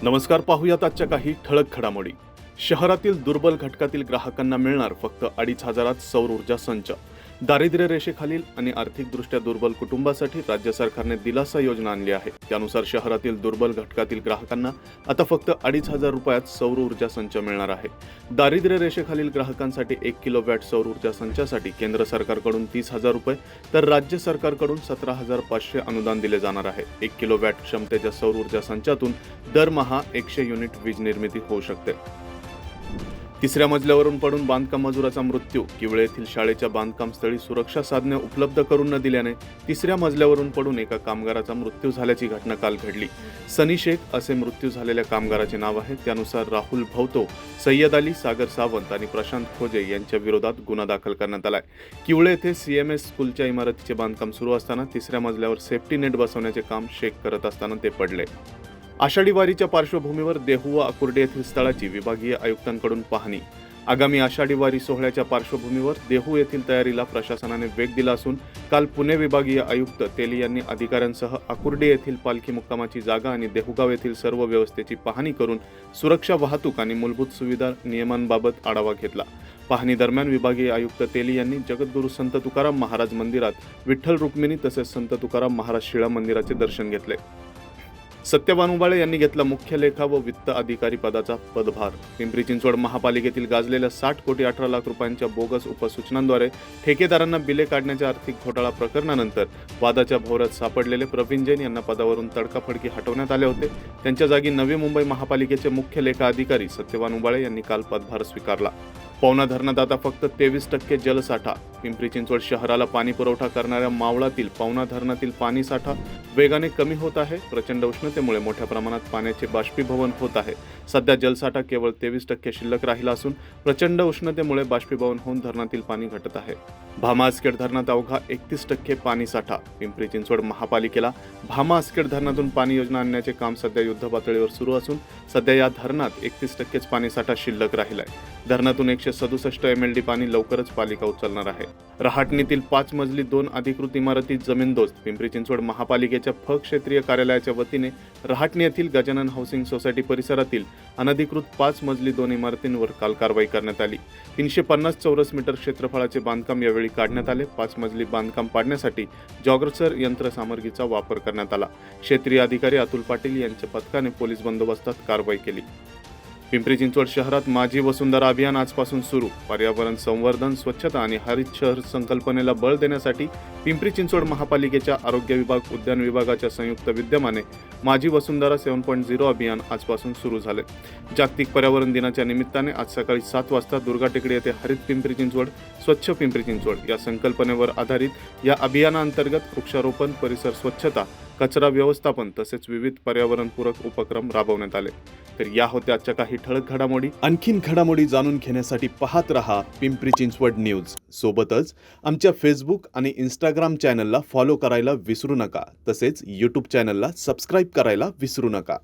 नमस्कार, पाहूयात आजच्या काही ठळक घडामोडी। शहरातील दुर्बल घटकातील ग्राहकांना मिळणार फक्त 2,500 सौर ऊर्जा संच। दारिद्र्य रेषेखालील आणि आर्थिकदृष्ट्या दुर्बल कुटुंबासाठी राज्य सरकारने दिलासा योजना आणली आहे। त्यानुसार शहरातील दुर्बल घटकातील ग्राहकांना आता फक्त 2,500 रुपयात सौर ऊर्जा संच मिळणार आहे। दारिद्र्य रेषेखालील ग्राहकांसाठी 1 किलोवॅट सौर ऊर्जा संचासाठी केंद्र सरकारकडून 30,000 रुपये तर राज्य सरकारकडून 17,500 अनुदान दिले जाणार आहे। 1 किलोवॅट क्षमतेच्या सौर ऊर्जा संचातून दरमहा 100 युनिट वीज निर्मिती होऊ शकते। तिसऱ्या मजल्यावरून पडून बांधकाम मजुराचा मृत्यू। किवळे येथील शाळेच्या बांधकामस्थळी सुरक्षा साधने उपलब्ध करून न दिल्याने तिसऱ्या मजल्यावरून पडून एका कामगाराचा मृत्यू झाल्याची घटना काल घडली। सनी शेख असे मृत्यू झालेल्या कामगाराचे नाव आहे। त्यानुसार राहुल भवतो, सय्यद अली, सागर सावंत आणि प्रशांत खोजे यांच्या विरोधात गुन्हा दाखल करण्यात आलाय। किवळे येथे CMS स्कूलच्या इमारतीचे बांधकाम सुरू असताना तिसऱ्या मजल्यावर सेफ्टी नेट बसवण्याचे काम शेख करत असताना ते पडले। आषाढी वारीच्या पार्श्वभूमीवर देहू व आकुर्डी येथील स्थळाची विभागीय आयुक्तांकडून पाहणी। आगामी आषाढी वारी सोहळ्याच्या पार्श्वभूमीवर देहू येथील तयारीला प्रशासनाने वेग दिला असून काल पुणे विभागीय आयुक्त तेली यांनी अधिकाऱ्यांसह आकुर्डी येथील पालखी मुक्कामाची जागा आणि देहुगाव येथील सर्व व्यवस्थेची पाहणी करून सुरक्षा, वाहतूक आणि मूलभूत सुविधा नियमांबाबत आढावा घेतला। पाहणी दरम्यान विभागीय आयुक्त तेली यांनी जगद्गुरू संत तुकाराम महाराज मंदिरात विठ्ठल रुक्मिणी तसेच संत तुकाराम महाराज शिळा मंदिराचे दर्शन घेतले। सत्यवान उबाळे यांनी घेतला मुख्य लेखा व वित्त अधिकारी पदाचा पदभार। पिंपरी चिंचवड महापालिकेतील गाजलेल्या 60 कोटी 18 लाख रुपयांच्या बोगस उपसूचनांद्वारे ठेकेदारांना बिले काढण्याच्या आर्थिक घोटाळा प्रकरणानंतर वादाच्या भोवऱ्यात सापडलेले प्रवीण जैन यांना पदावरून तडकाफडकी हटवण्यात आले होते। त्यांच्या जागी नवी मुंबई महापालिकेचे मुख्य लेखा अधिकारी सत्यवान उबाळे यांनी काल पदभार स्वीकारला। पवना धरणात आता फक्त 23% जलसाठा। पिंपरी चिंचवड शहराला पाणी पुरवठा करणाऱ्या मावळातील पवना धरणातील पाणी साठा वेगाने कमी होत आहे। प्रचंड उष्णतेमुळे मोठ्या प्रमाणात पाण्याचे बाष्पीभवन होत आहे। सध्या जलसाठा केवळ 23% शिल्लक राहिला असून प्रचंड उष्णतेमुळे बाष्पीभवन होऊन धरणातील पाणी घटत आहे। भामा आसखेड धरणात अवघा 31% पाणी साठा। पिंपरी चिंचवड महापालिकेला भामा आसखेड धरणातून पाणी योजना आणण्याचे काम सध्या युद्धपातळीवर सुरू असून सध्या या धरणात 31% पाणी साठा शिल्लक राहिलाय। धरणातून 167 MLD पाणी लवकरच पालिका उचलणार आहे। रहाटणीतील 5 मजली 2 अधिकृत इमारती जमीनदोस्त। पिंपरी चिंचवड महापालिकेच्या फ क्षेत्रीय कार्यालयाच्या वतीने रहाटणी येथील गजानन हाऊसिंग सोसायटी परिसरातील अनधिकृत 5 मजली 2 इमारतींवर काल कारवाई करण्यात आली। 350 चौरस मीटर क्षेत्रफळाचे बांधकाम यावेळी काढण्यात आले। 5 मजली बांधकाम पाडण्यासाठी जॉग्रसर यंत्रसामग्रीचा वापर करण्यात आला। क्षेत्रीय अधिकारी अतुल पाटील यांच्या पथकाने पोलीस बंदोबस्तात कारवाई केली। पिंपरी चिंचवड शहरात माझी वसुंधरा अभियान आजपासून सुरू। पर्यावरण संवर्धन, स्वच्छता आणि हरित शहर संकल्पनेला बळ देण्यासाठी पिंपरी चिंचवड महापालिकेच्या आरोग्य विभाग, उद्यान विभागाच्या संयुक्त विद्यमाने माझी वसुंधरा 7.0 अभियान आजपासून सुरू झाले। जागतिक पर्यावरण दिनाच्या निमित्ताने आज सकाळी 7 वाजता दुर्गा टेकडी येथे हरित पिंपरी चिंचवड, स्वच्छ पिंपरी चिंचवड या संकल्पनेवर आधारित या अभियानांतर्गत वृक्षारोपण, परिसर स्वच्छता, कचरा व्यवस्थापन तसेच विविध पर्यावरणपूरक उपक्रम राबवण्यात आले। तर या होत्या आजच्या काही ठळक घडामोडी। आणखीन घडामोडी जाणून घेण्यासाठी पाहत रहा पिंपरी चिंचवड न्यूज। सोबतच आमच्या फेसबुक आणि इंस्टाग्राम चॅनलला फॉलो करायला विसरू नका। तसेच YouTube चॅनलला सबस्क्राईब करायला विसरू नका।